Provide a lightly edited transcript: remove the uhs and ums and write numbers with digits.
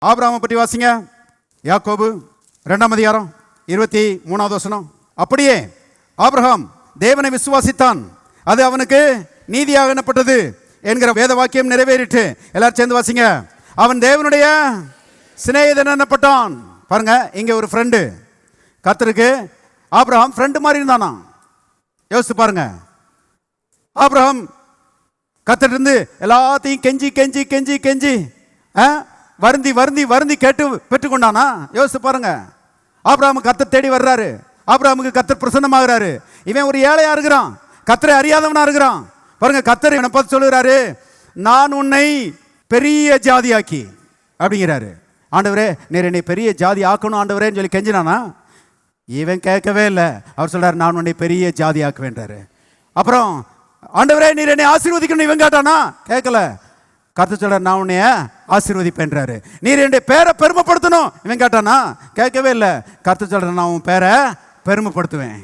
ஆபிரகாமை பற்றி வாசிங்க. யாக்கோபு 2ஆம் அதிகாரம் 23வது வசனம். அப்படியே ஆபிரகாம் தேவனை விசுவாசித்தான், அது அவனுக்கு நீதியாக எண்ணப்பட்டது என்கிற வேத வாக்கியம் நிறைவேறிட்டு. எல்லாரும் சேர்ந்து வாசிங்க. அவன் தேவனுடைய சிநேகிதன் எண்ணப்பட்டான். பாருங்க, இங்க ஒரு ஃப்ரெண்டு கர்த்தருக்கு ஆபிரகாம் ஃப்ரெண்டு மாதிரி இருந்தானா. யோசித்து பாருங்க. ஆபிரகாம் கர்த்தர் இருந்து எல்லாத்தையும் கெஞ்சி கெஞ்சி கெஞ்சி கெஞ்சி வருந்தி வருந்தி வருந்தி கேட்டு பெற்றுக்கொண்டானா. யோசித்து பாருங்க. ஆபிரகாம் கர்த்தர் தேடி வர்றாரு. ஆபிரகாமுக்கு கர்த்தர் பிரசன்னமாகிறாரு. இவன் ஒரு ஏழையா இருக்கிறான், கர்த்தரை அறியாதவனா இருக்கிறான். பாருங்க, கர்த்தர் இவனை பார்த்து சொல்லுகிறாரு, நான் உன்னை பெரிய ஜாதியாக்கி அப்படிங்கிறாரு. ஆண்டவரே, நீர் என்னை பெரிய ஜாதி ஆக்கணும் ஆண்டவரேன்னு சொல்லி கெஞ்சினானா? இவன் கேட்கவே இல்லை. அவர் சொல்றாரு, நான் உன்னை பெரிய ஜாதி ஆக்குவேன்றாரு. அப்புறம் ஆண்டவரே, நீர் என்னை ஆசீர்வதிக்கணும் இவன் கேட்டானா? கேட்கல. கர்த்தர் சொல்றாரு, நான் உன்னைய ஆசீர்வதிப்பேன்றாரு. நீர் என்னுடைய பேரை பெருமைப்படுத்தணும் இவன் கேட்டானா? கேட்கவே இல்லை. கர்த்தர் சொல்றாரு, நான் உன் பேரை பெருமைப்படுத்துவேன்.